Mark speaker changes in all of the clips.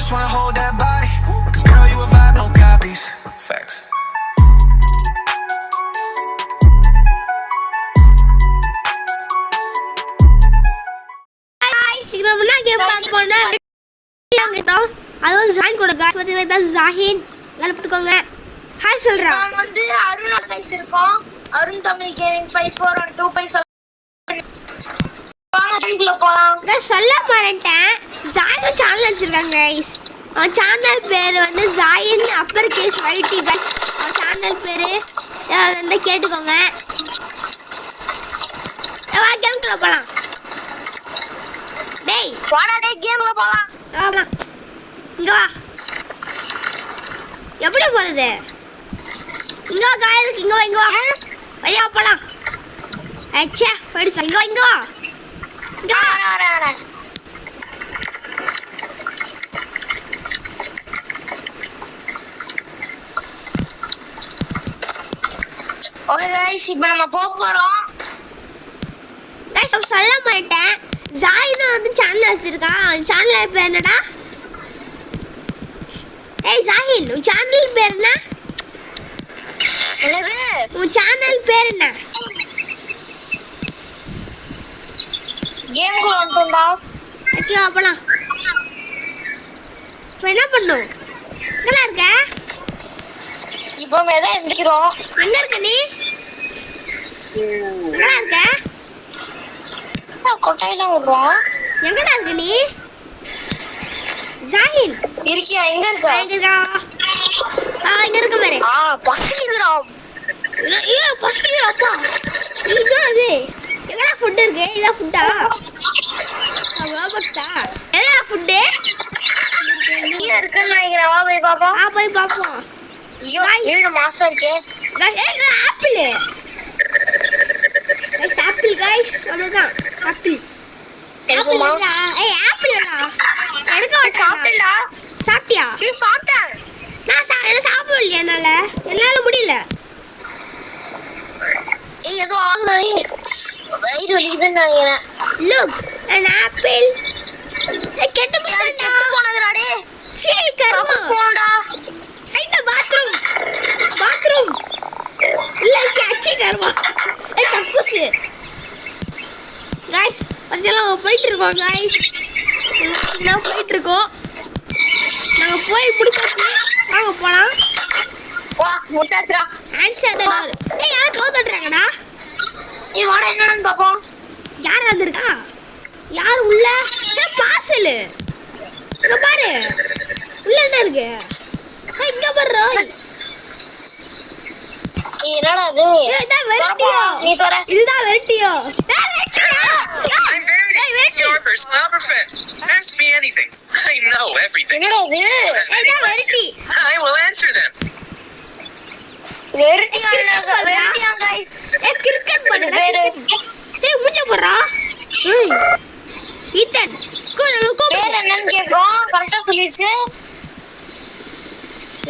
Speaker 1: just wanna hold that body. Cause girl, you a vibe, no copies. Facts.
Speaker 2: அதுவும் join கொடுங்க பார்த்தீங்கன்னா ஜாஹின் பார்த்துக்கோங்க. Hi சொல்றா.
Speaker 3: நான் வந்து அருண் கைஸ் இருக்கோம். அருண் தமிழ் கேமிங் 5412 வாங்க டீம்ல போலாம்.
Speaker 2: நான் சொல்ல மறந்துட்டேன். ஜாயின் சேனல் வச்சிருக்காங்க கைஸ். அவன் சேனல் பேர் வந்து ஜாயின் அப்பர் கேஸ் வைட்டி கைஸ். அவன் சேனல் பேரு வந்து கேட்டுக்கோங்க. வா கேம்க்குள்ள போலாம். டேய்
Speaker 3: வாடா டேய் கேம்ல போலாம்.
Speaker 2: ஆமா இங்க வா. எப்படி போறது? இங்க வா காய் இங்க வா இங்க வா. வழியா போலாம். அச்சா படிச்சா இங்க வா இங்க வா. இங்க
Speaker 3: வா. ஓகே गाइस இப்போ நம்ம போறோம்.
Speaker 2: गाइस சொல்ல மாட்டேன். ஜாயின் வந்து சேனல் வச்சிருக்கான். சேனல் பேர் என்னடா? ஏய் ஜாயின் உன் சேனல் பேர் என்ன?
Speaker 3: என்னது?
Speaker 2: உன் சேனல் பேர் என்ன?
Speaker 3: கேம் வந்துடா.
Speaker 2: ஓகே போலாம். இப்போ என்ன பண்ணும்? எங்கடா இருக்க?
Speaker 3: இப்போ மேல எந்திக்கிறோம்.
Speaker 2: எங்க இருக்க நீ? எங்கடா இருக்க?
Speaker 3: கொட்டையில விடுறோம்.
Speaker 2: எங்கடா இருக்க நீ? ஜாஹின்
Speaker 3: இருக்கியா? எங்க இருக்க?
Speaker 2: எங்க இருக்கா? இங்க இருக்க பாரு.
Speaker 3: பசிக்குதுடா.
Speaker 2: ஏய் பசிக்குதுடா அப்பா. இது எங்கடா ஃபுட் இருக்கு? இதா ஃபுட்டா? பாக்ஸா? என்னடா ஃபுட்?
Speaker 3: இங்க இருக்குன்னு நினைக்கிறேன். வா போய் பாப்போம்.
Speaker 2: போய் பாப்போம்.
Speaker 3: ஐயோ இது மாசா இருக்கே.
Speaker 2: Guys apple. Guys apple guys அவ்வளவுதான். ஆப்பிள்.
Speaker 3: எடுக்குமா?
Speaker 2: ஏய் ஆப்பிள்டா. எடுக்க
Speaker 3: சாப்பிட்டடா.
Speaker 2: சாப்பிட்டியா?
Speaker 3: நீ சாப்பிட்டேன்.
Speaker 2: நான் சாப்பிடலையே என்னால முடியல.
Speaker 3: ஏய் ஏதோ ஆல்ரெடி வயிறு வலிக்குதுன்னு நினைக்கிறேன்.
Speaker 2: Look an apple. கெட்டு
Speaker 3: போனதுடா டேய்.
Speaker 2: சீக்கிரம்
Speaker 3: போடா.
Speaker 2: ஐட்ட பாத்ரூம். இல்ல கேட்சி கர்மா. தப்புசு. गाइस அதெல்லாம் போயிட்டு இருக்கோம் गाइस. நான் போயிட்டு இருக்கோம். நாங்க போய் பிடிச்சாச்சு. வாங்க போலாம்.
Speaker 3: வா முசாத்ரா.
Speaker 2: ஆன்சர் தான். ஏய் யார் கோ தட்டறாங்கடா?
Speaker 3: நீ வாடா என்னன்னு பாப்போம்.
Speaker 2: யார் வந்திருக்கா? யார் உள்ள? பார்சல். இங்க பாரு. உள்ள என்ன இருக்கு? இங்க பாரு.
Speaker 3: என்னடா இது?
Speaker 2: இதுதான் வெட்டியோ.
Speaker 3: நீ தர.
Speaker 2: இதுதான் வெட்டியோ.
Speaker 4: Not offense. Ask me anything. I know everything.
Speaker 3: என்னடா இது?
Speaker 2: இதுதான் வெட்டி.
Speaker 4: I will answer them.
Speaker 3: வெட்டியா गाइस.
Speaker 2: கிரிக்கெட் பண்ற.
Speaker 3: பேரு.
Speaker 2: ஏய் முஞ்ச போறா. ஏய் ஈத்தன்.
Speaker 3: பேர் என்னன்னு கேக்குறோம். கரெக்ட்டா சொல்லிச்சு.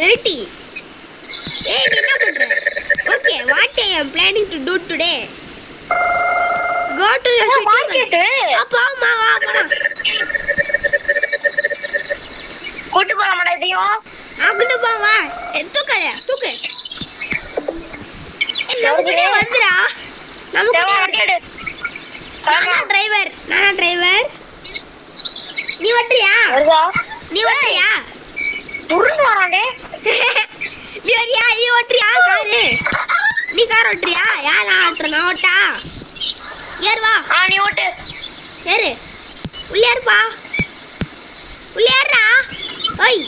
Speaker 2: வெட்டி. ஏய் நீ என்ன பண்ற? Okay what I am planning to do today. Go to the
Speaker 3: market.
Speaker 2: அப்பா அம்மா வா போலாம்.
Speaker 3: கூட்டி போறோம்டா இதையும்.
Speaker 2: அங்கிட்டு போ வா. தூக்கு. நமக்கு வந்துடா. நமக்கு
Speaker 3: வண்டி எடு.
Speaker 2: நானா டிரைவர். நீ ஓட்டுறியா?
Speaker 3: வருதா?
Speaker 2: நீ ஓட்டுறியா?
Speaker 3: புருஷ வரானே.
Speaker 2: நீ ஓட்டுறியா காரு? நீ கார் ஓட்டுறியா? யார் நான் ஓட்டா? ஏறு வா.
Speaker 3: நீ ஓட்டு.
Speaker 2: ஏறு. உள்ள ஏறுப்பா. உள்ள ஏறுடா. ஓய்.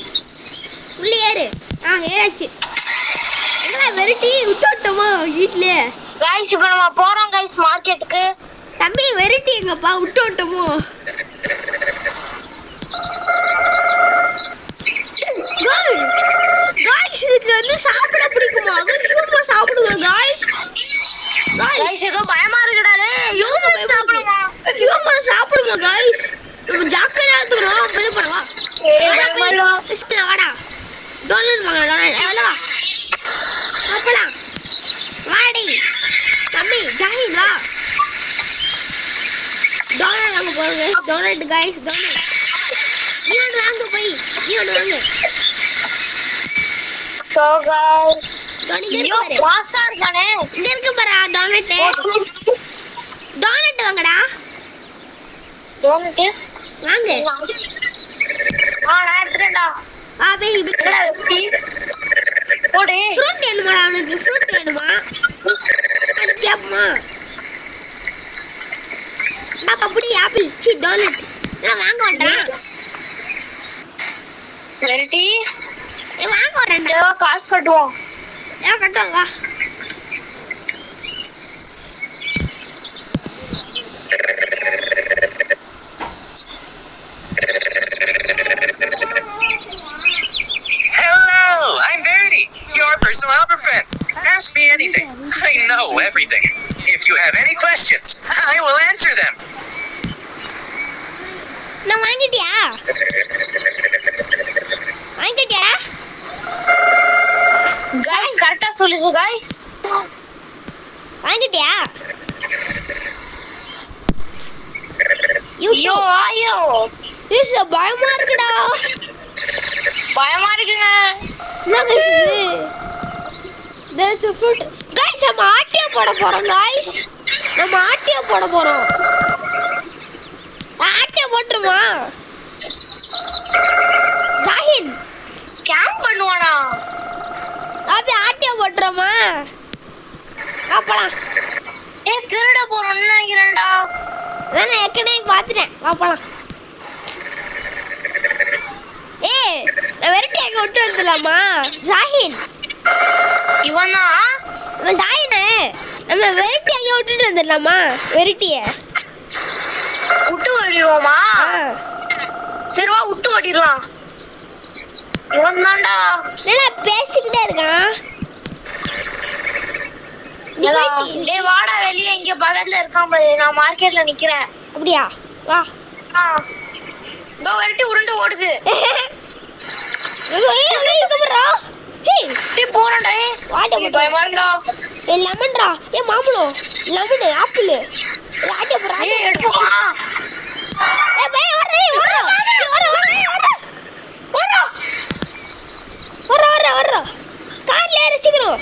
Speaker 2: உள்ள ஏறு. ஏறாச்சு. என்னடா வெரைட்டி விட்டோமா வீட்லயே?
Speaker 3: गाइस இப்போ நம்ம போறோம் गाइस மார்க்கெட்டுக்கு.
Speaker 2: தம்பி வெரைட்டி எங்கப்பா விட்டோமா? गाइस இதுக்கு வந்து சாப்பிட பிடிக்குமா? அதுவும் சாப்பிடுங்க गाइस.
Speaker 3: गाइस ஏதோ பயமா இருக்குடா டேய். சாப்பிடுமா?
Speaker 2: சாப்பிடுங்க गाइस. நம்ம ஜாக்கிரதையா இருக்கணும். போய் போறவா. ஸ்கில் வாடா. டோனட் வாங்க. வா. போலாம். வாடி. தம்பி ஜாயின் வா. டோனட் வாங்க போறோம். Donut guys donut. நீங்க வாங்க. வாங்க போய் நீ ஒன்று வாங்க
Speaker 3: So guys,
Speaker 2: இங்க
Speaker 3: ஐயோ
Speaker 2: இருக்கு பாரு
Speaker 3: பாஸா இருக்கானே.
Speaker 2: இங்க இருக்கு பாரு டோனட் டோனட் வாங்கடா
Speaker 3: டோனட்
Speaker 2: வாங்க
Speaker 3: நான் எடுத்துறேன்டா.
Speaker 2: போய்
Speaker 3: என்னடா வெட்டி போடு.
Speaker 2: ஃப்ரூட் வேணுமா அவனுக்கு ஃப்ரூட் வேணுமா அது கேப்பமா நான் அப்படி ஆப்பிள் சி டோனட் நான் வாங்க வரேன்
Speaker 3: வெட்டி
Speaker 2: வாங்க வரேன்
Speaker 3: தேவா காசு கட்டுவோம்.
Speaker 2: கட்டுவாங்க வா
Speaker 4: Hello, I'm Verity, your personal helper friend. Ask me anything. I know everything. If you have any questions, I will answer them.
Speaker 2: நான் வாங்கிட்டியா வாங்கிட்டியா
Speaker 3: गाइस கரெக்ட்டா சொல்லுங்க गाइस.
Speaker 2: வாங்கிட்டியா
Speaker 3: ஐயோ ஐயோ
Speaker 2: இஸ் பயமா இருக்குடா
Speaker 3: பயமா இருக்குங்க.
Speaker 2: என்ன guys இது there is a fruit guys நம்ம ஆட்டியா போட போறோம் guys நம்ம ஆட்டியா போட போறோம் ஆட்டியா போட்டுருமா ஜாஹின்
Speaker 3: ஸ்கேம் பண்ணுவானா?
Speaker 2: அப்படி ஆட்டியா போட்டுறோமா அப்பலாம்
Speaker 3: திருட போறோம்னு நினைக்கிறேன்டா.
Speaker 2: நான் ஏற்கனவே பார்த்துட்டேன் அப்பலாம் நான் வெரைட்டி அங்கே விட்டு வந்துடலாமா ஜாஹின்
Speaker 3: இவனா
Speaker 2: நம்ம ஜாஹினு நம்ம வெரைட்டி அங்கே விட்டுட்டு வந்துடலாமா வெரைட்டியை
Speaker 3: விட்டு ஓடிடுவோமா? சரி வா விட்டு ஓடிடலாம். இவன் தான்டா
Speaker 2: நல்லா பேசிக்கிட்டே இருக்கான்
Speaker 3: டேய் வாடா வெளியே இங்க பக்கத்துல இருக்கான் பாரு. நான் மார்க்கெட்ல நிக்கிறேன்.
Speaker 2: அப்படியா வா
Speaker 3: இதோ வெட்டி உருண்டு ஓடுது. போறேன்டா. பயமா இருக்குடா.
Speaker 2: லெமன்டா மாம்பழம் லெமன் ஆப்பிள் ஆட்டியா போறா
Speaker 3: எடுப்பா.
Speaker 2: கார்ல ஏறு சீக்கிரம்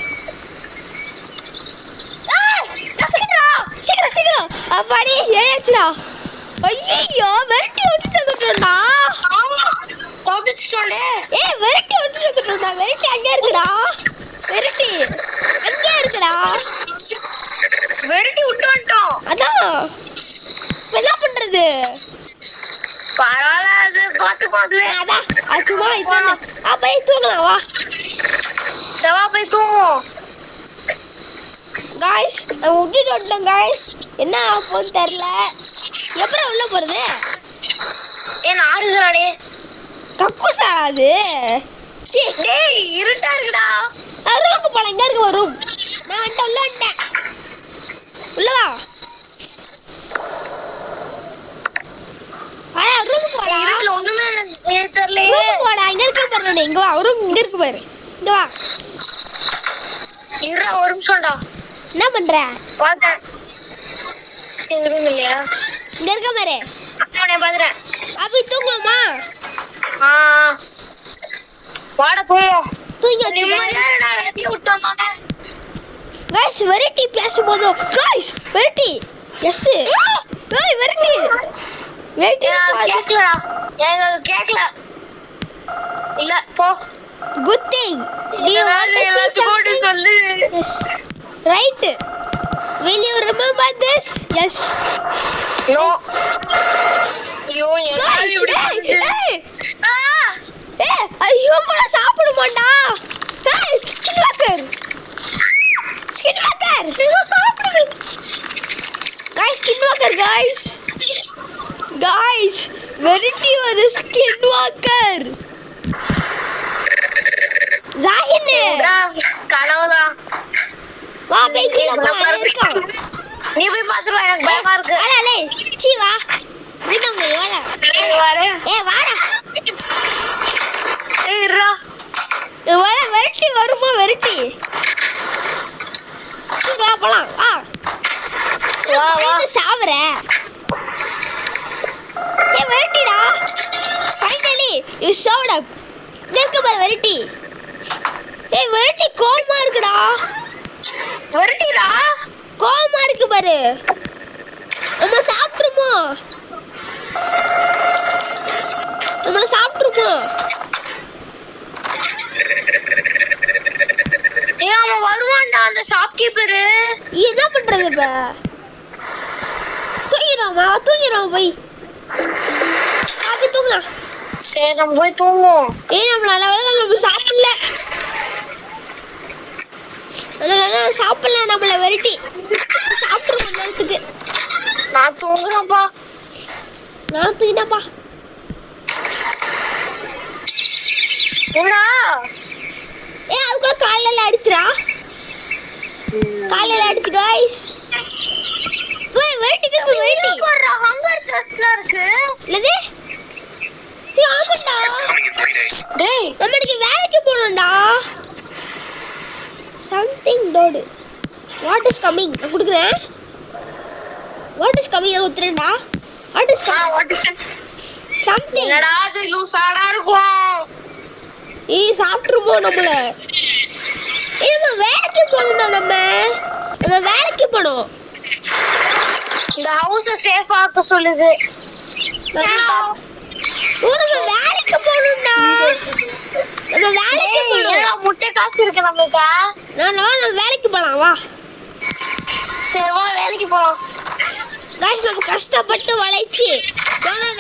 Speaker 2: சீக்கிரம் சீக்கிரம் அப்பாடி ஏச்சுடா ஐயோ வெரைட்டி விட்டுட்டு வந்துட்டோம்டா
Speaker 3: தப்பிச்சிட்டோம்டே.
Speaker 2: வெரைட்டி விட்டுட்டு வந்துட்டோம்டா வெரைட்டி அங்கே இருக்குடா வெரைட்டி அங்கே இருக்குடா
Speaker 3: வெரைட்டி விட்டு வந்துட்டோம்.
Speaker 2: அதான் என்ன பண்றது
Speaker 3: பரவாயில்ல அது பார்த்து பார்த்துவே.
Speaker 2: அதான் அது சும்மா இதானே போய் தூங்கலாம் வா
Speaker 3: செவா போய் தூங்குவோம்.
Speaker 2: காய்ஸ் நான் விட்டுட்டு வந்துட்டேன் காய்ஸ் என்ன ஆகும்னு தெரியல எப்படி உள்ள போறது
Speaker 3: ஏன் ஆறுகிறானே
Speaker 2: கக்கூசா அது
Speaker 3: டேய் இருட்டா இருக்குடா.
Speaker 2: ரூமுக்கு போலாம் இங்க இருக்கு ஒரு ரூம் நான் வந்துட்டு உள்ள வந்துட்டேன் உள்ள வா ரூமுக்கு போலாம்
Speaker 3: இருட்டுல ஒண்ணுமே தெரியல.
Speaker 2: ரூமுக்கு போடா இங்க இருக்க பாரு இங்க வா ரூம் இங்க இருக்கு பாரு இங்க வா
Speaker 3: இருடா ஒரு நிமிஷம்டா.
Speaker 2: என்ன பண்ற
Speaker 3: பார்த்தேன் எதுவும் இல்லையா?
Speaker 2: இங்க இருக்க பாரு
Speaker 3: அவனை பாத்துறேன்.
Speaker 2: அப்படி தூங்குவோமா
Speaker 3: வாட தூங்குவோம்.
Speaker 2: தூங்கி
Speaker 3: நிம்மதியா வெட்டி விட்டு வந்தோன்னே
Speaker 2: गाइस வெரைட்டி பேசும்போது गाइस வெரைட்டி எஸ் ஏய் வெரைட்டி வெயிட்
Speaker 3: கேக்கலடா. எனக்கு கேக்கல. இல்ல போ.
Speaker 2: good thing do you want to say something
Speaker 3: சொல்லு.
Speaker 2: yes right will you remember this yes
Speaker 3: no ஐயோ
Speaker 2: guys
Speaker 3: இப்படி
Speaker 2: ஐயோ மட சாப்பிட மாட்டா ஏய் ஸ்கின் வாக்கர் சாப்பிடு guys skin walker guys variety ஒரு skin walker ஜாஹின்
Speaker 3: கனவுதான்.
Speaker 2: வா போய் கீழ போலாம்
Speaker 3: நீ போய் பாத்துட்டு வா. எனக்கு பயமா இருக்கு.
Speaker 2: அடலே சீ வா விடுங்க வாடா வாடா
Speaker 3: இருடா.
Speaker 2: வெரைட்டி வருமா வெரைட்டி வா போலாம் வா சாவற வெரைட்டிடா ஃபைனலி யூ ஷோட் அப். இருக்கு பாரு வெரைட்டி. ஏய் வெரைட்டி கோமா இருக்குடா.
Speaker 3: வெரைட்டிடா
Speaker 2: கோமா இருக்கு பாரு. நம்ம சாப்பிடுமோ? நம்மள சாப்பிடுமோ?
Speaker 3: ஏய் அவன் வருவான்டா அந்த ஷாப்கீப்பர்.
Speaker 2: என்ன பண்றது இப்ப? தூங்கிடுவோம் போய். அப்படி தூங்கலாம்.
Speaker 3: சரி நம்ம போய் தூங்குவோம்.
Speaker 2: ஏய் நம்ம சாப்பிடல. சாப்பிடல நம்மள வெரைட்டி. சாப்பிடுவோம் நேரத்துக்கு.
Speaker 3: நான் தூங்குறேன்ப்பா.
Speaker 2: நானும் தூங்கினப்பா.
Speaker 3: என்னடா?
Speaker 2: ஏய் அதுக்குள்ள காலையில அடிச்சுடா. காலையில அடிச்சு गाइस. Variety variety.
Speaker 3: போறா ஹங்கர் டெஸ்ட்ல இருக்கு.
Speaker 2: இல்லதே. ஏய் ஆமாடா.
Speaker 4: Coming in 3 days.
Speaker 3: டேய்
Speaker 2: நம்மளுக்கு வேலைக்கு போணும்டா. Something டோடு. What is coming? நான் குடுக்குறேன். What is coming? நான் குடுறேன்டா. What is coming?
Speaker 3: What is
Speaker 2: Something.
Speaker 3: என்னடா இது லூசாடா இருக்கும்.
Speaker 2: ஏய் சாப்பிட்டுருவோம் நம்மள. ஏய் நம்ம வேலைக்கு போணும்டா நம்ம வேலைக்கு போணும்.
Speaker 3: இந்த ஹவுஸ் சேஃபா இருக்க சொல்லுது.
Speaker 2: நம்ம வேலைக்கு போணும்டா. நம்ம வேலைக்கு போணும்.
Speaker 3: ஏடா முட்டை காசு இருக்கு நம்மட்ட.
Speaker 2: நம்ம வேலைக்கு போலாம் வா.
Speaker 3: சரி வா வேலைக்கு போலாம்.
Speaker 2: गाइस நம்ம கஷ்டப்பட்டு உழைச்சி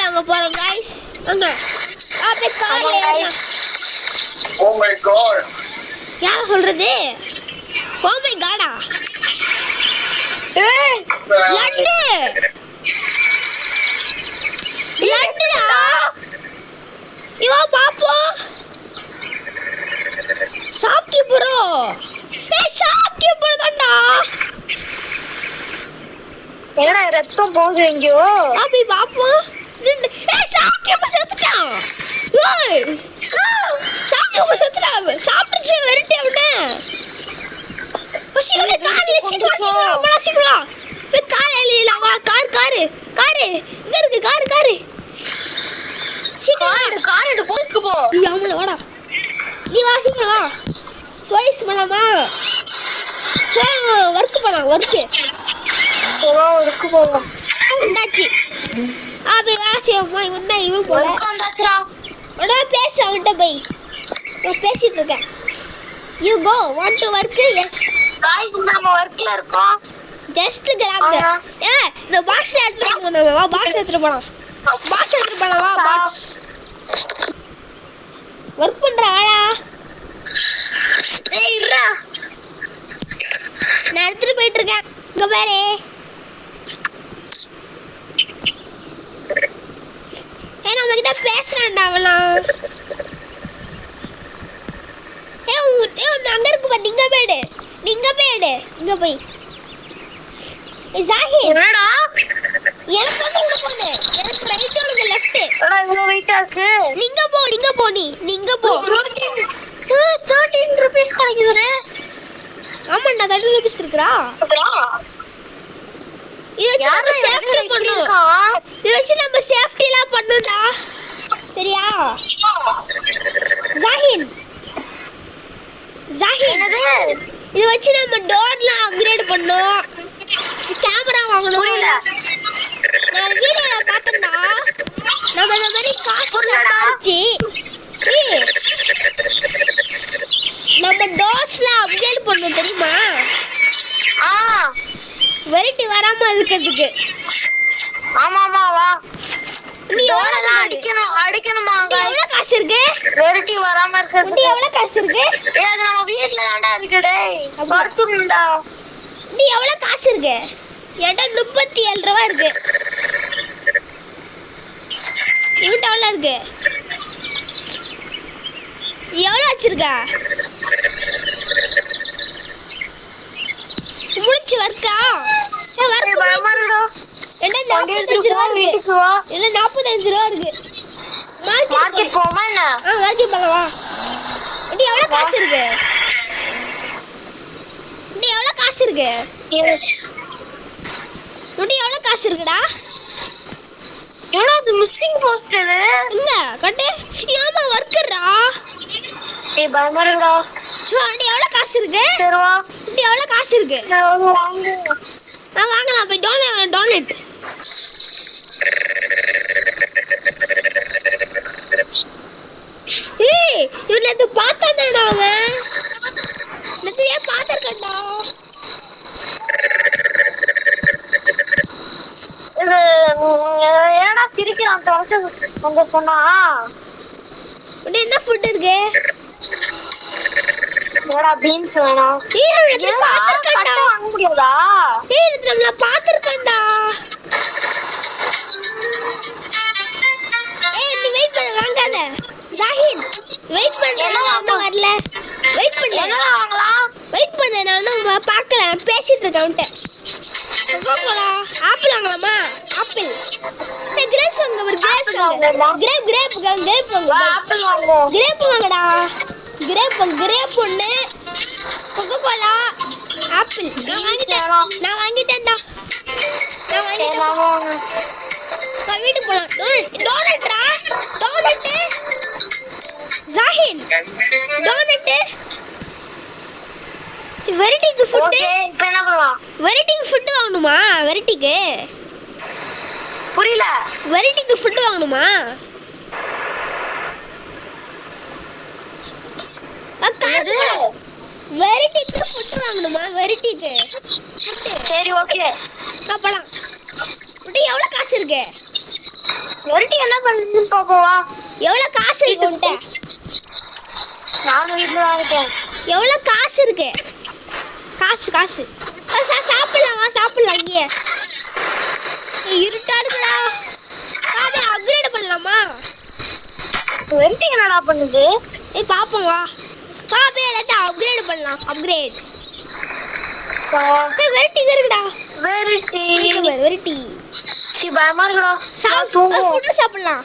Speaker 2: நாம போறோம் गाइस. வாங்க. அப்படியே காலையில.
Speaker 4: Oh my god.
Speaker 2: யார் சொல்றது? Oh my god.
Speaker 3: ஏய்
Speaker 2: லட்டு. லட்டுடா. இவா பாப்போ. ஷாப்கீப்பரோ. ஏய் ஷாப்கீப்பர் தான்டா.
Speaker 3: என்னடா ரத்தம் போகுது எங்கயோ.
Speaker 2: அப்படி பாப்போ. ஏய் ஷாப்கீப்பர் செத்துட்டான். ஏய் ஷாப்கீப்பர் செத்துட்டான். சாப்பிட்டுச்சு வெரைட்டி அவனே. பசில காலையில சீக்கிரம். காலையில வா காரு. இங்க இருக்கு காரு. சீக்கிரம்
Speaker 3: கார் எடு போலீஸ்க்கு போ.
Speaker 2: நீ அவள வாடா. நீ வா சீக்கிரம் வா. போலீஸ் பண்ணலாமா? சரி வர்க் பண்ணலாம் வர்க்.
Speaker 3: சரி ஒர்க் போவோம்.
Speaker 2: என்னாச்சு? அப்படி வாசியம்மா இவன் போல.
Speaker 3: ஒர்க் வந்தாச்சுடா.
Speaker 2: அட பேச அவன்கிட்ட போய். நான் பேசிட்டு இருக்கேன். You go want to work? Yes.
Speaker 3: Guys நம்ம வர்க்ல இருக்கோம்.
Speaker 2: Just grab that. இந்த பாக்ஸ்ல எடுத்துட்டு நம்ம வா பாக்ஸ் எடுத்துட்டு போலாம். வா பாக்ஸ். வர்க் பண்ற வாடா.
Speaker 3: ஏய் இருடா.
Speaker 2: நான் எடுத்துட்டு போயிட்டு இருக்கேன். இங்க பாரு. நம்ம கிட்ட பேசுறான்டா அவளாம். அங்க இருக்கு பாரு. நீங்க போயிடு. இங்க போய். ஜாஹிர்
Speaker 3: என்னடா?
Speaker 2: எனக்கு வந்து உள்ள போனே. எனக்கு ரைட் உனக்கு லெஃப்ட்.
Speaker 3: அட இவ்வளவு வெயிட்டா இருக்கு.
Speaker 2: நீங்க போ நீ.
Speaker 3: 13 ரூபீஸ் கிடைக்குதுடே.
Speaker 2: ஆமாண்டா 30 ரூபீஸ் இருக்குடா. இது வச்சு நம்ம சேஃப்டி பண்ணனும். இது வச்சு நம்ம சேஃப்டிலாம் பண்ணனும்டா. சரியா? ஜாஹிர்
Speaker 3: என்னது?
Speaker 2: இது வச்சு நம்ம டோர்லாம் அப்கிரேட் பண்ணனும். கேமரா வாங்கணும்.
Speaker 3: புரியல.
Speaker 2: நான் வீடியோல பார்த்தேன்டா. நம்ம இந்த மாதிரி காசு வச்சு நம்ம டோர்ஸ்லாம் அப்கிரேட் பண்ணனும் தெரியுமா? வெரைட்டி வராம இருக்கிறதுக்கு.
Speaker 3: ஆமா வா.
Speaker 2: நீ
Speaker 3: டோர்லாம் அடிக்கணுமா?
Speaker 2: எவ்வளவு காசு இருக்கு?
Speaker 3: வெரைட்டி வராம இருக்கிறதுக்கு
Speaker 2: எவ்வளவு காசு இருக்கு?
Speaker 3: ஏய் அது நம்ம வீட்ல தான்டா இருக்கு டேய். வரட்டும்டா.
Speaker 2: நீ எவ்வளவு காசு இருக்கு? என்கிட்ட 37 ரூபா இருக்கு. இவன்ட்ட எவ்வளவு இருக்கு? எவ்வளவு வச்சிருக்க? முடிச்சு வர்க்கா?
Speaker 3: வரமாடா.
Speaker 2: என்ன 45 ரூபா இருக்கு.
Speaker 3: வீட்டுக்கு வா.
Speaker 2: என்ன 45 ரூபா இருக்கு.
Speaker 3: மார்க்கெட் போமா என்ன?
Speaker 2: மார்க்கெட் போலாம் வா. நீ எவ்வளவு காசு இருக்கு? உன்கிட்ட எவ்வளவு காசு இருக்குடா?
Speaker 3: என்னடா இது மிஸ்ஸிங் போஸ்டர்?
Speaker 2: எங்க கட்டு ஏமா ஒர்க்கர்ரா
Speaker 3: ஏய் பயமா இருக்குடா.
Speaker 2: சோடி எவ்வளவு காசு இருக்கு?
Speaker 3: சரி வா.
Speaker 2: இப்படி எவ்வளவு காசு இருக்கு?
Speaker 3: நான் வாங்கு.
Speaker 2: நான் வாங்கலாம் போய் டோனட். ஏய் இவனை இது பார்த்தானடா அவன். நான் ஏன் பார்த்திருக்கேன்டா.
Speaker 3: இது என்னடா சிரிக்கிறான் தொலைச்சு வந்து சொன்னா.
Speaker 2: உன்ன என்ன ஃபுட் இருக்கு?
Speaker 3: என்னடா பீன்ஸ் வேணும்.
Speaker 2: ஏய் இது பார்த்திருக்கேன்டா.
Speaker 3: வாங்க முடியாதா?
Speaker 2: ஏய் இது நம்ம பார்த்திருக்கேன்டா. ஏய் நீ வெயிட் பண்ணு வாங்காத. ஜாஹின் வெயிட் பண்ணு. என்ன வரல. வெயிட் பண்ணு.
Speaker 3: என்னடா வாங்கலாம்?
Speaker 2: வெயிட் பண்ணு நான் பார்க்கல. பேசிட்டு இருக்கேன் அவன்ட்ட. கோகோலா ஆப்பிள் வாங்கலாமா? ஆப்பிள். ஏய் கிரேப்ஸ் வாங்க ஒரு கிரேப்ஸ் வாங்க. கிரேப் வாங்க.
Speaker 3: ஆப்பிள் வாங்குவோம்.
Speaker 2: கிரேப் வாங்கடா. கிரேப் ஒண்ணு. கோகோலா ஆப்பிள். நான் வாங்கிட்டேன்டா. நான் வீட்டுக்கு போலாம். டோனட்ரா. டோனட். ஜாஹின் டோனட். வெரைட்டிக்கு ஃபுட்.
Speaker 3: ஓகே இப்போ என்ன பண்ணலாம்?
Speaker 2: வெரைட்டிக்கு ஃபுட் வாங்கணுமா? வெரைட்டிக்கு
Speaker 3: புரியல.
Speaker 2: வெரைட்டிக்கு ஃபுட் வாங்கணுமா? வெரைட்டிக்கு ஃபுட் வாங்கணுமா? வெரைட்டிக்கு
Speaker 3: சரி ஓகே
Speaker 2: போலாம். உன்கிட்ட எவ்வளவு காசு இருக்கு?
Speaker 3: வெரைட்டி என்ன பண்ணுதுன்னு பாப்போவா?
Speaker 2: எவ்வளவு காசு இருக்கு உன்கிட்ட?
Speaker 3: நானும் வீட்டுல தான் இருக்கேன்.
Speaker 2: எவ்வளவு காசு இருக்கு? காசு சாப்பிடலாம் இங்கே. இருட்டா இருக்குடா. அதை அப்கிரேட் பண்ணலாமா?
Speaker 3: வெரைட்டி என்னடா பண்ணுது?
Speaker 2: ஏய் பாப்போம் வா. பாப்பே எல்லாத்தையும் அப்கிரேட் பண்ணலாம். அப்கிரேட். வெரைட்டி இருக்குடா. வெரைட்டி.
Speaker 3: சி பயமா இருக்குடா.
Speaker 2: ஃபுட் சாப்பிடலாம்.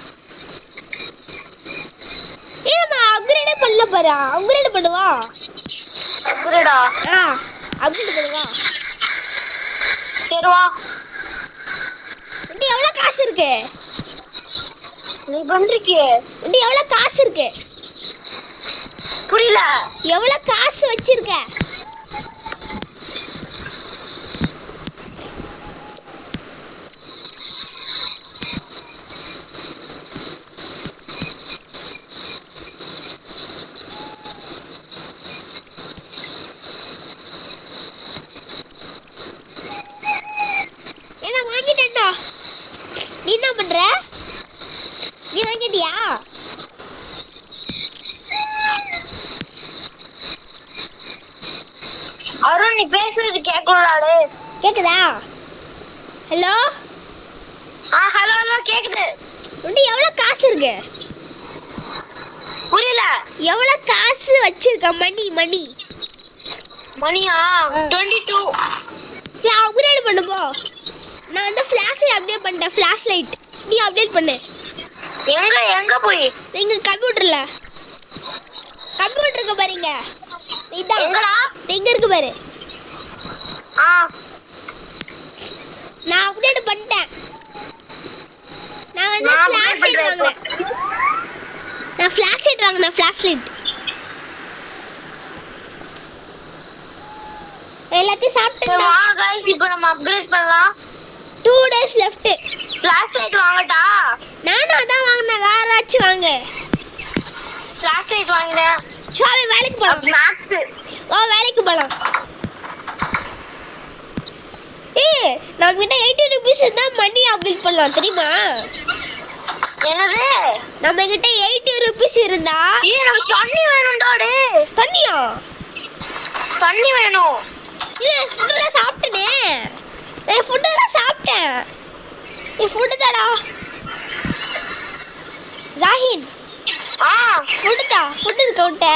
Speaker 2: ஏமா அப்கிரேட் பண்ணல பாரு. அப்கிரேட் பண்ணுவா.
Speaker 3: அப்கிரேடா?
Speaker 2: அப்கிரேட் பண்ணுவா.
Speaker 3: சரி வா.
Speaker 2: நீ எவ்வளவு காசு இருக்கு?
Speaker 3: நீ பண்றிக்கே.
Speaker 2: நீ எவ்வளவு காசு இருக்கு?
Speaker 3: புரியல.
Speaker 2: எவ்வளவு காசு வச்சிருக்க? நீ என்ன பண்ற? நீ வாங்கிட்டியா?
Speaker 3: அருண் நீ பேசுறது கேட்கலடா.
Speaker 2: கேக்குதா? ஹலோ.
Speaker 3: ஹலோ கேக்குது.
Speaker 2: உன்கிட்ட எவ்வளவு காசு இருக்கு?
Speaker 3: புரியல.
Speaker 2: எவ்வளவு காசு வச்சிருக்க?
Speaker 3: மணியா 22.
Speaker 2: நான் அப்கிரேட் பண்ணு போ. நான் வந்து ஃபிளாஷ் அப்டேட் பண்ணிட்டேன். ஃபிளாஷ் லைட் நீ அப்டேட் பண்ணு.
Speaker 3: எங்க போய்?
Speaker 2: நீங்க கம்ப்யூட்டர்ல. கம்ப்யூட்டருக்கு பாருங்க. இதான்
Speaker 3: எங்கடா?
Speaker 2: எங்க இருக்கு பாரு. நான் அப்டேட் பண்ணிட்டேன். நான் வந்து ஃபிளாஷ் லைட் வாங்குறேன். நான் ஃபிளாஷ் லைட் வாங்குறேன். ஃபிளாஷ் லைட் எல்லாத்தையும் சாப்பிட்டேன்.
Speaker 3: வாங்க गाइस இப்போ நம்ம அப்கிரேட் பண்ணலாம்.
Speaker 2: 2 days left.
Speaker 3: ஃபிளாஷ் லைட் வாங்கடா.
Speaker 2: நானும் அதான் வாங்குனேன். வேற ஆச்சு வாங்க.
Speaker 3: ஃபிளாஷ் லைட் வாங்குறேன்.
Speaker 2: சாவி வேலைக்கு போலாம்.
Speaker 3: மேக்ஸ்.
Speaker 2: வேலைக்கு போலாம். நம்ம கிட்ட 80 rupees இருந்தா மணி அப்கிரேட் பண்ணலாம் தெரியுமா?
Speaker 3: என்னது?
Speaker 2: நம்ம கிட்ட 80 rupees இருந்தா
Speaker 3: எனக்கு தண்ணி வேணும்டா.
Speaker 2: தண்ணியா?
Speaker 3: தண்ணி வேணும்.
Speaker 2: இல்ல ஃபுட்ல சாப்பிட்டனே. ஃபுட்ல சாப்பிட்டேன். ஃபுட் தாடா. ஜாஹின் ஃபுட் இருக்கா உன்கிட்ட?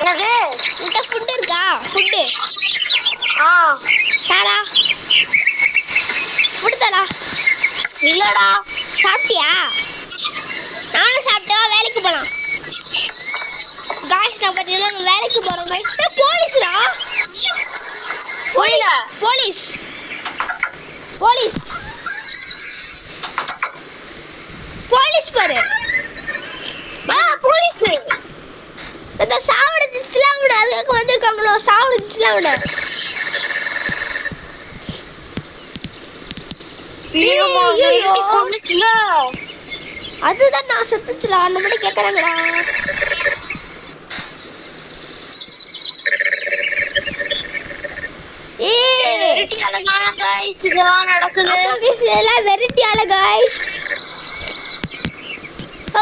Speaker 3: என்னது?
Speaker 2: உன்கிட்ட ஃபுட் இருக்கா? ஃபுட் தாடா. ஃபுட் தாடா.
Speaker 3: இல்லடா.
Speaker 2: சாப்பிட்டியா? நானும் சாப்பிட்டா. வேலைக்கு போலாம். காய்ஸ் நான் பார்த்தீங்கன்னா வேலைக்கு போகிறோம். போலீஸ்டா. போலீஸ். இந்த சாவடிச்சுலாம் விட அதுக்கு வந்திருக்காங்களோ சாவடிச்சுலாம் விட அதுதான் நான் செத்துச்சுடா அந்த மாதிரி கேட்கறாங்கடா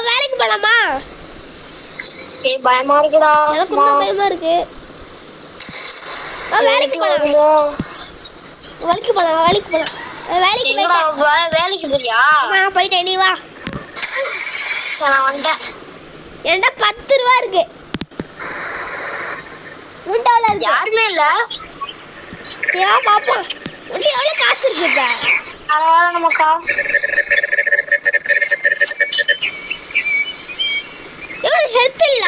Speaker 2: வேலைக்கு போலாமா
Speaker 3: பயமா இருக்குடா
Speaker 2: எனக்கு பயமா இருக்கு வேலைக்கு போலாம் வேலைக்கு போலாம்
Speaker 3: வேலைக்கு போறியா
Speaker 2: நான் போயிட்டேன் நீ வா
Speaker 3: நான் வந்தேன்
Speaker 2: என்கிட்ட 10 ரூபா இருக்கு உண்டால இருக்கு
Speaker 3: யாருமே இல்ல
Speaker 2: ஏன் பாப்போம் உண்டி எவ்வளவு காசு இருக்கு இப்ப
Speaker 3: பரவாயில்ல நமக்கா
Speaker 2: எவ்வளவு ஹெல்த் இல்ல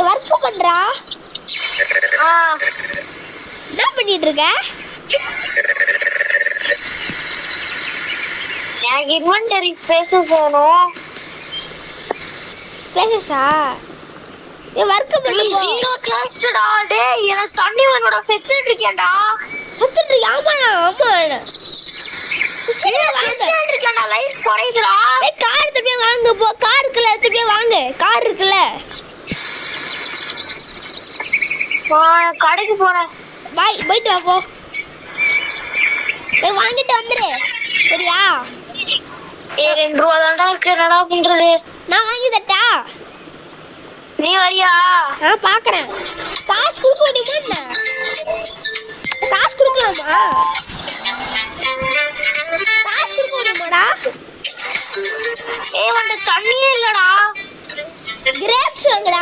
Speaker 2: ஒர்க் பண்றா என்ன பண்ணிட்டு இருக்க
Speaker 3: எனக்கு இன்வென்டரி ஸ்பேசஸ் வேணும்
Speaker 2: ஸ்பேசஸா ஒர்க் பண்ணு
Speaker 3: ஜீரோ கிளாஸ்டா டேய் எனக்கு தண்ணி வேணும்டா செத்துட்டு இருக்கேன்டா
Speaker 2: செத்துட்டு ஆமாடா ஆமாடா
Speaker 3: செத்துட்டு இருக்கேன்டா லைஃப் குறையுதுடா
Speaker 2: டேய் கார் எடுத்து வாங்க போ கார் இருக்குல எடுத்து வாங்க கார் இருக்குல
Speaker 3: கடைக்கு போறேன்
Speaker 2: பாய் போயிட்டு வா போ டேய் வாங்கிட்டு வந்துரு சரியா
Speaker 3: 2 ரூபா தான்டா இருக்கு என்னடா பண்றது
Speaker 2: நான் வாங்கி தட்டா
Speaker 3: நீ வரியா
Speaker 2: பாக்குறேன் காசு கொடுக்க முடியுமா என்ன காசு கொடுக்கலாமா காசு கொடுக்க முடியுமாடா
Speaker 3: வந்து தண்ணியே இல்லடா
Speaker 2: கிரேப்ஸ் வாங்கடா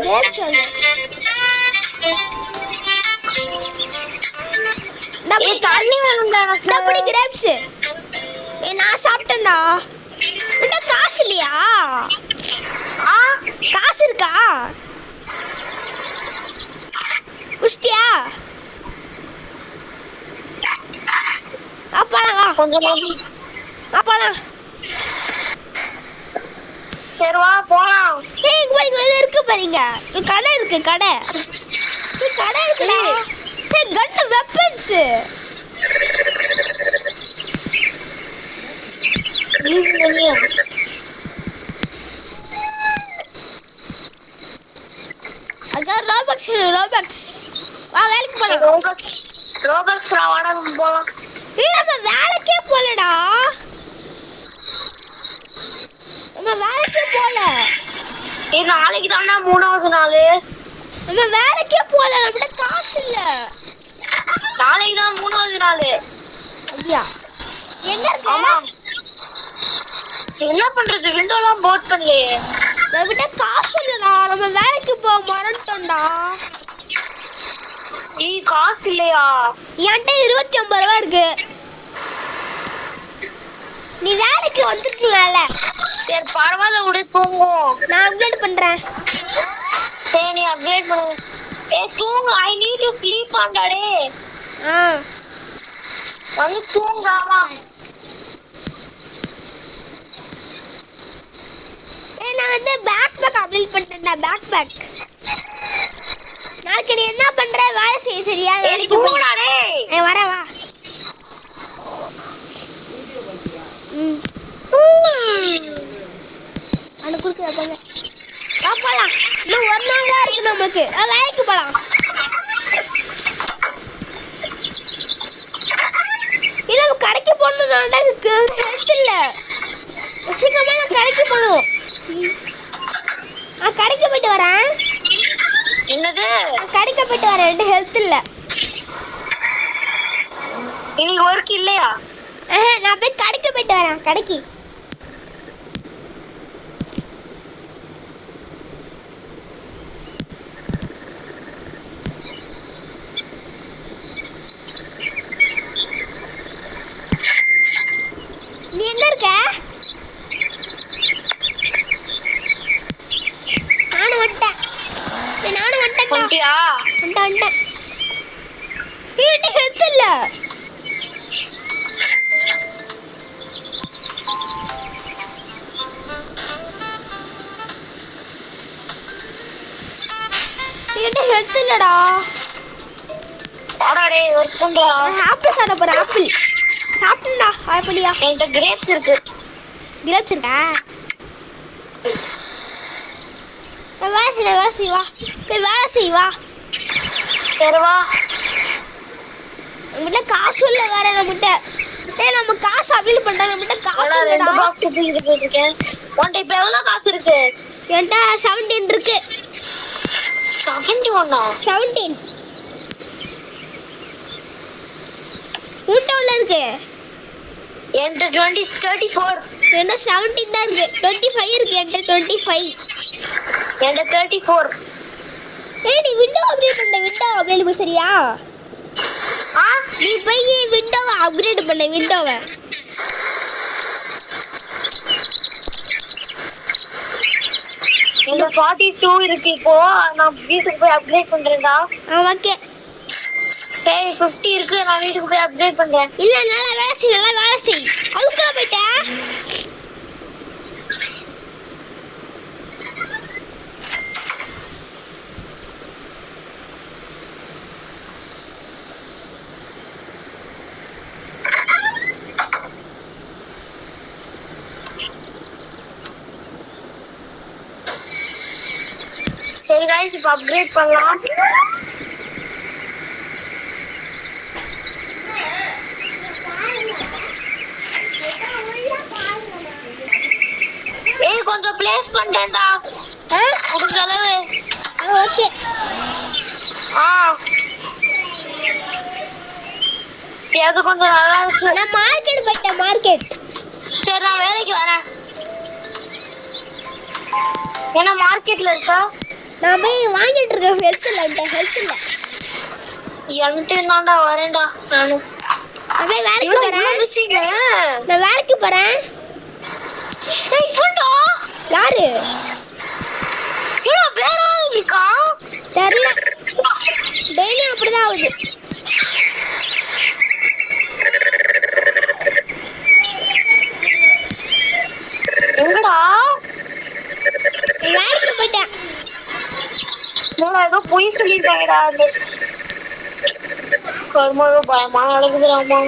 Speaker 2: கிரேப்ஸ் வாங்க
Speaker 3: தண்ணி வேணும்டா
Speaker 2: எப்படி கிரேப்ஸ் நான் சாப்பிட்டேன்டா உன்கிட்ட காசு இல்லையா காசு இருக்கா குஷ்டியா அப்பாலாம் வா
Speaker 3: கொஞ்சம்
Speaker 2: அப்பாலாம்
Speaker 3: சரி வா போலாம்
Speaker 2: இங்க இது இருக்கு பாருங்க கடை இருக்கு கடை இருக்குடா கன் வெப்பன்ஸ்
Speaker 3: ப்ளீஸ் மணியா
Speaker 2: அங்க ரோபக்ஸ் வா வேலைக்கு போலாம்
Speaker 3: ரோபக்ஸ் வாடா போலாம்
Speaker 2: நம்ம வேலைக்கே போலடா நம்ம வேலைக்கே போல
Speaker 3: நாளைக்கு தானே 3வது நாள்
Speaker 2: நம்ம வேலைக்கே போல நம்மகிட்ட காசு இல்ல
Speaker 3: நாளைக்கு தான் 3வது நாள்
Speaker 2: ஐயா எங்க இருக்க
Speaker 3: ஆமா என்ன பண்றது விண்டோலாம் போட் பண்ணலையே
Speaker 2: நம்மகிட்ட காசு இல்லடா நம்ம வேலைக்கு போக மறந்துட்டோம்டா
Speaker 3: காசு இல்லையா
Speaker 2: என்கிட்ட 29 ரூபா இருக்கு நீ வேலைக்கு வந்துருக்கீங்கல்ல
Speaker 3: சரி பரவாயில்ல விடு தூங்கும்
Speaker 2: நான் அப்டேட் பண்றேன்
Speaker 3: சரி நீ அப்டேட் பண்ணு தூங்கு ஐ நீட் டு ஸ்லீப் ஆண்டாடே வந்து தூங்காமா
Speaker 2: நான் வந்து பேக் அப்டேட் பண்ணிட்டேன்டா பேக் நாளைக்கு நீ என்ன பண்ற வேலை செய்ய சரியா வேலைக்கு
Speaker 3: போடாடே
Speaker 2: வரேன் வா அண்ணா குறுக்கு போங்க போலாம் இன்னும் 1 நாள் தான் இருக்கு நமக்கு வேலைக்கு போலாம் இல்ல கடைக்கு போகணும்னா இருக்கு ஹெல்த் இல்ல சீக்கிரமா நான் கடைக்கு போகணும் நான் கடைக்கு போயிட்டு வரேன்
Speaker 3: என்னது
Speaker 2: கடைக்கு போயிட்டு வரேன் ஹெல்த் இல்ல
Speaker 3: இன்னைக்கு ஒர்க் இல்லையா
Speaker 2: நான் போய் கடைக்கு போயிட்டு வரேன் கடைக்கு நீ எங்க இருக்க நானும் வந்துட்டேன் வந்துட்டேன் வீட்டு ஹெல்த் இல்ல
Speaker 3: ஒர்க் பண்றா.
Speaker 2: ஆப்பிள் சாப்பிட போறேன். ஆப்பிள் சாப்பிட்டுடா. ஆப்பிளியா?
Speaker 3: என்கிட்ட கிரேப்ஸ் இருக்கு.
Speaker 2: கிரேப்ஸ் இருக்கா? வேலை செய்ய வா. வேலை செய் வா.
Speaker 3: சரி வா.
Speaker 2: நம்மகிட்ட காசு இல்லை வேற. நம்மகிட்ட நம்ம காசு அவைல் பண்றோம். நம்மகிட்ட காசு
Speaker 3: ரெண்டு
Speaker 2: இல்லடா.
Speaker 3: பாக்ஸ் தூக்கிட்டு போயிருக்கேன். உன்கிட்ட இப்ப எவ்வளவு காசு இருக்கு?
Speaker 2: என்கிட்ட 17 இருக்கு. 17 உன்கிட்ட எவ்வளவு இருக்கு?
Speaker 3: என்கிட்ட 34.
Speaker 2: என்கிட்ட 17 தான் இருக்கு. 25 இருக்கு. என்கிட்ட 25.
Speaker 3: என்கிட்ட 34.
Speaker 2: ஏய், நீ விண்டோ அப்கிரேட் பண்ண. விண்டோ அப்கிரேட் பண்ண சரியா? நீ போய் விண்டோவை அப்கிரேட் பண்ண. விண்டோவை
Speaker 3: இந்த 42 இருக்கு. இப்போ நான் வீட்டுக்கு போய் அப்கிரேட் பண்றேன்டா.
Speaker 2: ஓகே.
Speaker 3: சரி 50 இருக்கு. நான் வீட்டுக்கு போய் அப்கிரேட் பண்றேன்.
Speaker 2: இல்ல நல்லா வேலை செய். அதுக்குள்ள போயிட்டா?
Speaker 3: சரி गाइस இப்போ அப்கிரேட் பண்ணலாம். ஏய் கொஞ்சம் ப்ளேஸ் பண்றேன்டா. முடிஞ்ச அளவு.
Speaker 2: ஓகே.
Speaker 3: அது கொஞ்சம் நல்லா இருக்கு.
Speaker 2: நான் மார்க்கெட் போயிட்டேன். மார்க்கெட்.
Speaker 3: சரி நான் வேலைக்கு வரேன். என்ன மார்க்கெட்ல இருக்கா?
Speaker 2: நான் போய் வாங்கிட்டு இருக்கேன். ஹெல்த் இல்ல.
Speaker 3: எனக்கு தான்டா வரேன்டா. நான்
Speaker 2: போய் வேலைக்கு போறேன். நான் வேலைக்கு போறேன்.
Speaker 3: ஏய் ஃபோட்டோ
Speaker 2: யாரு?
Speaker 3: ஏடா வேற இருக்கா?
Speaker 2: தெரியல. டெய்லி அப்படிதான் ஆகுது.
Speaker 3: எங்கடா?
Speaker 2: வேலைக்கு போயிட்டேன்.
Speaker 3: நான் ஏதோ போய் சொல்லிட்டாங்கடா. கர்மா பயமா நடக்குதுடாமா.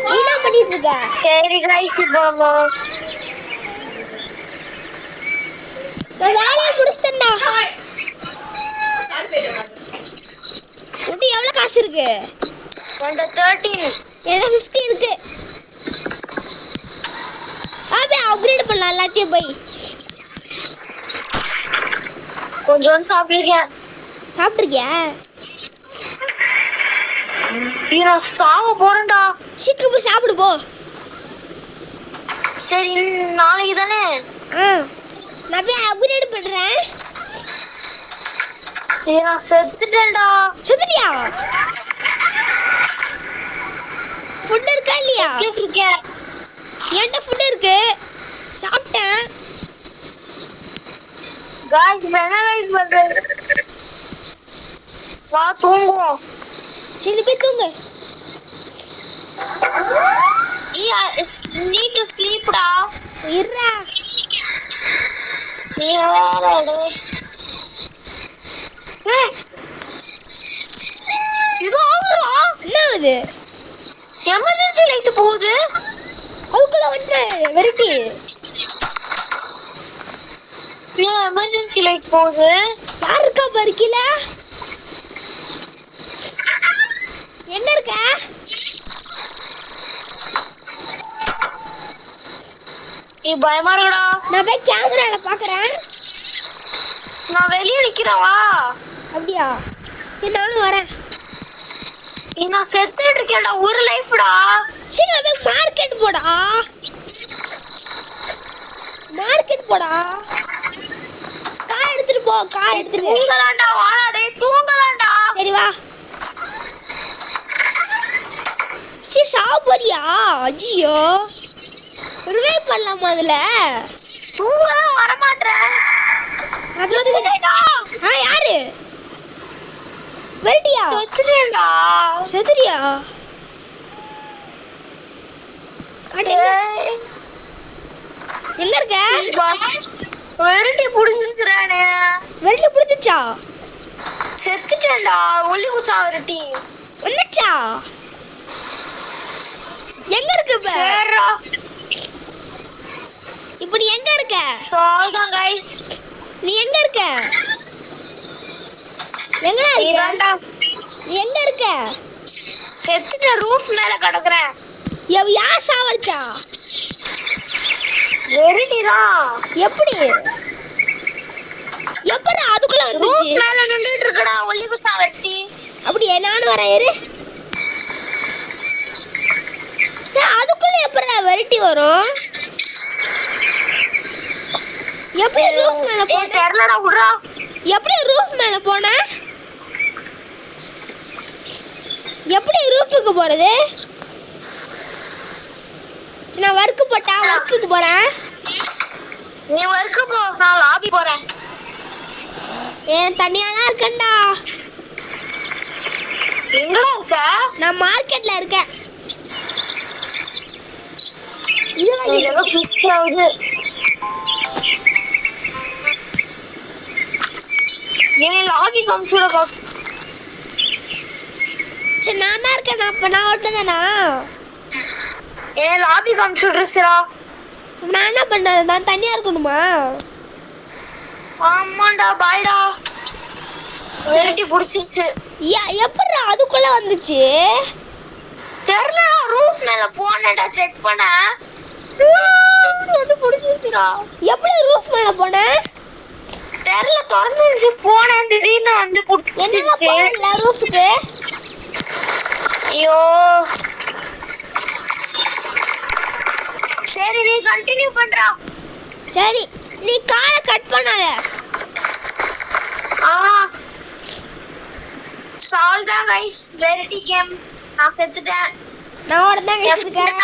Speaker 2: நீ என்ன பண்ணிட்டு இருக்க?
Speaker 3: சரி गाइस போமா.
Speaker 2: நான் வேலையை முடிச்சிட்டேன்டா. உன்கிட்ட எவ்வளவு காசு இருக்கு?
Speaker 3: என்கிட்ட 13.
Speaker 2: எனக்கு 50 இருக்கு. அப்படியே அப்கிரேட் பண்ணலாம் எல்லாத்தையும் போய்.
Speaker 3: கொஞ்சம் சாப்பிட்டிருக்கேன்.
Speaker 2: சாப்பிட்டிருக்கியா?
Speaker 3: நான் சாவ போறேன்டா.
Speaker 2: சீக்கிரம் போய் சாப்பிடு போ.
Speaker 3: சரி நாளைக்கு தானே?
Speaker 2: நான் போய் அப்கிரேட் பண்றேன்.
Speaker 3: நான் செத்துட்டேன்டா.
Speaker 2: செத்துட்டியா? ஃபுட் இருக்கா இல்லையா?
Speaker 3: இருக்கேன்.
Speaker 2: என்கிட்ட ஃபுட் இருக்கு. சாப்பிட்டேன்.
Speaker 3: गाइस मैं ना गाइस பண்றேன். வா தூங்குவோம்.
Speaker 2: சரி போய் தூங்கு.
Speaker 3: need to sleep டா.
Speaker 2: இருடா.
Speaker 3: நீ வேறடா. இது ஆகுறா?
Speaker 2: என்ன இது?
Speaker 3: எமர்ஜென்சி லைட் போகுது.
Speaker 2: அதுக்குள்ள வந்து வெரைட்டி.
Speaker 3: எமர்ஜென்சி லைட் போகுது.
Speaker 2: யார் இருக்கா பாரு கீழ? எங்க இருக்க?
Speaker 3: நீ பயமா இருக்கடா.
Speaker 2: நான் போய் கேமரால பாக்குறேன்.
Speaker 3: நான் வெளிய நிக்கிறேன் வா.
Speaker 2: அப்படியா? நானும் வரேன்.
Speaker 3: நான் செத்துட்டு இருக்கேன்டா. ஒரு லைஃப்டா.
Speaker 2: சரி நான் மார்க்கெட் போடா. மார்க்கெட் போடா. கார் எடுத்துட்டு போ. கார் எடுத்துட்டு.
Speaker 3: தூங்கலாம்டா வாடா டேய் தூங்கலாம்டா.
Speaker 2: சரி வா. சி சாப்பிடுறியா? அஜியோ. ரிவைவ் பண்ணலாமா அதுல?
Speaker 3: தூங்கலாம் வர மாட்டேன்.
Speaker 2: யாரு? வெரைட்டியா?
Speaker 3: செத்துட்டேன்டா.
Speaker 2: செத்துறியா? காட்டு. எங்க இருக்க?
Speaker 3: வெரைட்டி புடிச்சிருச்சுறானே.
Speaker 2: வெரைட்டி பிடிச்சிச்சா?
Speaker 3: செத்துட்டேன்டா. ஒல்லி குச்சா வெரைட்டி
Speaker 2: வந்துச்சா? எங்க இருக்கு இப்ப?
Speaker 3: சரிடா.
Speaker 2: இப்ப நீ எங்க இருக்க?
Speaker 3: சால்தான் கைஸ்.
Speaker 2: நீ எங்க இருக்க? எங்கடா இருக்க?
Speaker 3: நீதான்டா.
Speaker 2: நீ எங்க இருக்க?
Speaker 3: செத்துட்ட. ரூஃப் மேல கிடக்குறேன்.
Speaker 2: யார் சாவடிச்சா?
Speaker 3: வெரைட்டி தான்.
Speaker 2: எப்படி எப்படி அதுக்குள்ள
Speaker 3: ரூஃப்
Speaker 2: வந்துச்சு?
Speaker 3: மேல நின்னுட்டு இருக்கடா ஒல்லி குச்சா வெரைட்டி.
Speaker 2: அப்படியே நானும் வரேன் இரு. அதுக்குள்ள எப்படி வெரைட்டி வரும்? எப்படி ரூஃப் மேல போன?
Speaker 3: தெரியலடா விடுறா.
Speaker 2: எப்படி ரூஃப் மேல போன? எப்படி ரூஃபுக்கு போறது? நான் வர்க்கு போட்டா வர்க்குக்கு போறேன்.
Speaker 3: நீ வர்க்கு போ, நான் லாபி போறேன்.
Speaker 2: ஏன் தனியாலாம் இருக்கேன்டா.
Speaker 3: எங்கடா இருக்க?
Speaker 2: நான் மார்க்கெட்ல இருக்கேன்.
Speaker 3: ஏதோ பிக்ஸ் ஆகுது. நீ லாபி காமிச்சுடா.
Speaker 2: சரி நான் தான் இருக்கேன். அப்ப நான் ஒட்டுதானா?
Speaker 3: ஏன் லாபி காமிச்சுடுறா?
Speaker 2: நான் என்ன பண்றது? நான் தனியா இருக்கணுமா?
Speaker 3: ஆமாண்டா. பாய்டா. வெரைட்டி புடிச்சிருச்சு.
Speaker 2: எப்படி அதுக்குள்ள வந்துச்சு?
Speaker 3: தெரியலடா. ரூஃப் மேல போனேன்டா, செக் பண்ண. வந்து புடிச்சிருச்சுடா.
Speaker 2: எப்படி ரூஃப் மேல போன?
Speaker 3: தெரியல, திறந்துருச்சு. போனேன், திடீர்னு வந்து
Speaker 2: என்ன
Speaker 3: புடிச்சிருச்சு.
Speaker 2: போனல ரூஃப்க்கு?
Speaker 3: ஐயோ. சரி, நீ கண்டினியூ பண்றா.
Speaker 2: சரி நீ காலை கட் பண்ணாத.
Speaker 3: சால்வ் தான் கைஸ். Variety game. நான் செத்துட்டேன்.
Speaker 2: நான் ஓடதான் இருக்கேன்.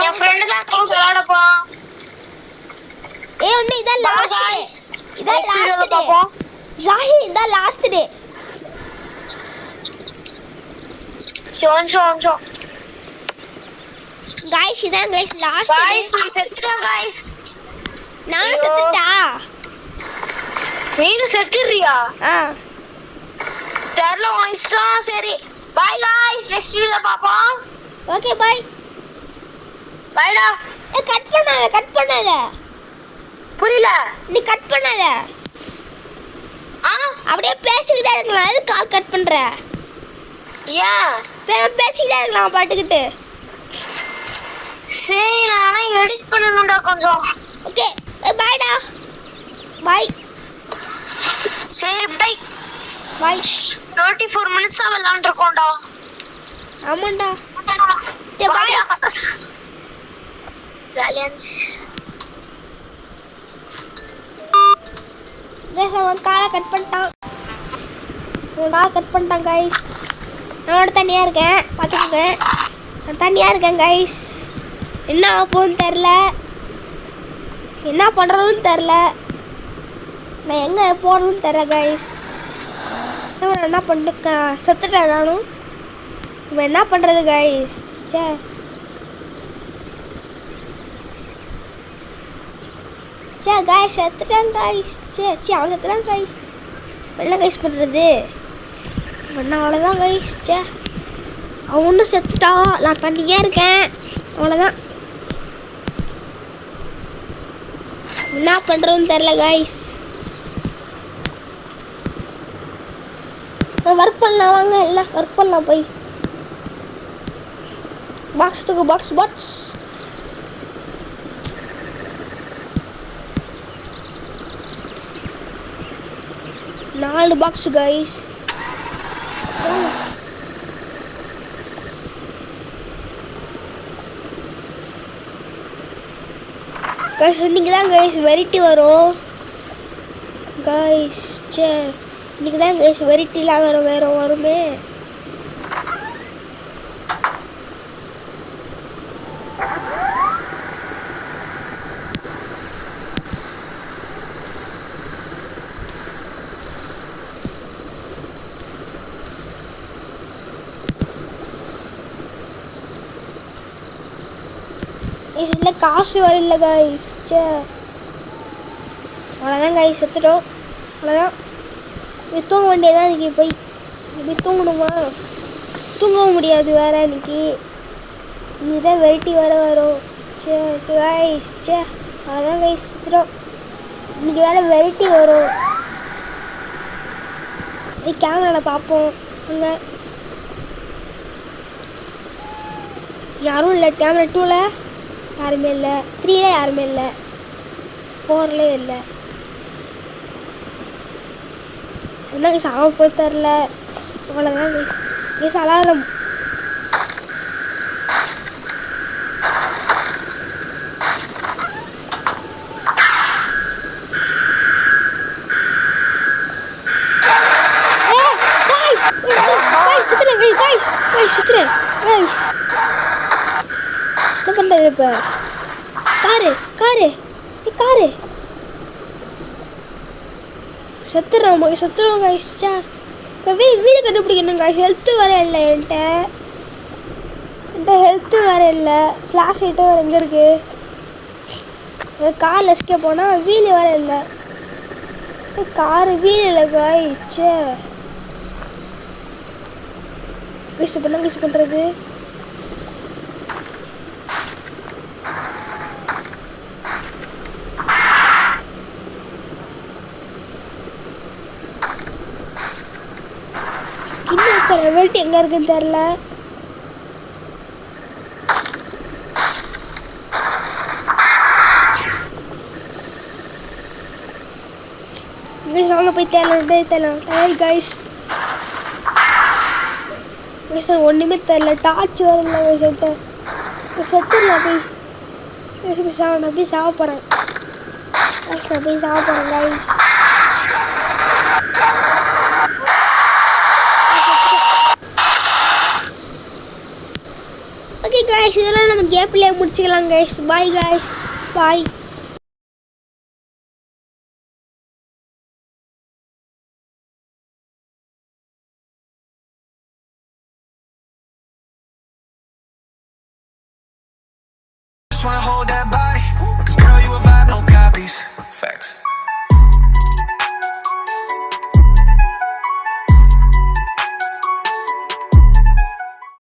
Speaker 3: என் ஃப்ரெண்ட் தான் விளையாட போறான்.
Speaker 2: ஏய் ஒண்ணு இதான் லாஸ்ட் டே. இதான் லாஸ்ட் டே.
Speaker 3: பாப்போம்.
Speaker 2: ஜாஹி இதான் லாஸ்ட் டே.
Speaker 3: ஷோ.
Speaker 2: गाइस இதான் गाइस லாஸ்ட்
Speaker 3: गाइस நீ செத்துடா गाइस.
Speaker 2: நான் செத்துட்டா?
Speaker 3: நீ செத்துறியா? தெரியல உன் இஷ்டம். சரி பை गाइस. நெக்ஸ்ட் வீடியோல பாப்போம்.
Speaker 2: Okay bye.
Speaker 3: பைடா.
Speaker 2: கட் பண்ணாத.
Speaker 3: புரியல.
Speaker 2: நீ கட் பண்ணாத. அப்படியே பேசிக்கிட்டே இருக்கலாம். அது கால் கட் பண்ற?
Speaker 3: ஏன்
Speaker 2: பேசிக்கிட்டே இருக்கலாம் பாட்டுக்கிட்டு.
Speaker 3: சரி நான் எடிட் பண்ணணும்டா கொஞ்சம்.
Speaker 2: ஓகே பைடா. பை.
Speaker 3: சரி பை.
Speaker 2: பை.
Speaker 3: 34 minutes விளையாண்டுருக்கோம்டா.
Speaker 2: ஆமாண்டா. சரி பை.
Speaker 3: சைலன்ஸ்.
Speaker 2: गाइस அவன் காலை கட் பண்ணிட்டான். गाइस. நான் தனியா இருக்கேன். பாத்துக்கோங்க. நான் தனியா இருக்கேன் गाइस. என்ன ஆகும்னு தெரியல. என்ன பண்றதுன்னு தெரியல. நான் எங்க போறதுன்னு தெரியல गाइस. சரி என்ன பண்ணிட்டு செத்துட்டேன் நானும். இப்போ என்ன பண்றது गाइस? Guys செத்துட்டேன் guys. அவன் செத்துட்டான் गाइस. என்ன गाइस பண்றது? என்ன அவ்வளோதான் गाइस. அவன் ஒன்றும் செத்துட்டான். நான் தனியா இருக்கேன். அவ்வளோதான். என்ன பண்றதுன்னு தெரியல गाइस. ஒர்க் பண்ணலாம் வாங்க. எல்லாம் ஒர்க் பண்ணலாம். போய் பாக்ஸ் தூக்கு. Box 4 box guys. गाइस இன்னைக்கு தான் गाइस வெரைட்டி வரும் गाइस. இன்னைக்கு தான் गाइस வெரைட்டிலாம் வேற வருமே. इसलिए काश வரல गाइस. அவ்வளோதான் கைஸ் செத்துட்டோம். அவ்வளோதான். போய் தூங்க வேண்டியதான் இன்னைக்கு. போய் தூங்கணுமா? தூங்கவும் முடியாது வேறு இன்னைக்கு. இன்னைக்கு தான் வெரைட்டி வரும். சே கைஸ் அவ்வளோதான் கைஸ் செத்துட்டோம். இன்னைக்கு வேறு வெரைட்டி வரும். கேமராவில் பார்ப்போம். அங்கே யாரும் இல்லை. கேமரா 2ல் யாருமே இல்லை. 3ல யாருமே இல்லை. 4லேயும் இல்லை. என்ன கைஸ் ஆக போய் தெரில. அவ்வளோதான் கைஸ் அலாரம். என்ன பண்ணுறது இப்போ? காரு செத்துறோம் கைஸ். இப்போ வீடு கண்டுபிடிக்கணும் கைஸ். ஹெல்த்து வர இல்லை என்கிட்ட ஹெல்த்து வர இல்லை. ஃப்ளாஷ் லைட்டு வேறு எங்கே இருக்குது? காரில் எஸ்கேப் போனால் வீல் வர இல்லை. காரு வீல் இல்லை கைஸ். இப்போ என்ன கைஸ் பண்ணுறது? வெயிட் எங்கே இருக்குன்னு தெரில. வாங்க போய் தேடலாம் கைஸ். ஒன்றுமே தெரில. டார்ச் வரல சொல்லிட்டு செத்துடலாம் போய். நான் போய் சாவ போகிறேன் கைஸ். ஓகே கைஸ், இதெல்லாம் நம்ம கேம் பிளே முடிச்சுக்கலாம் கைஸ். பாய் கைஸ், பாய்.
Speaker 1: Just wanna hold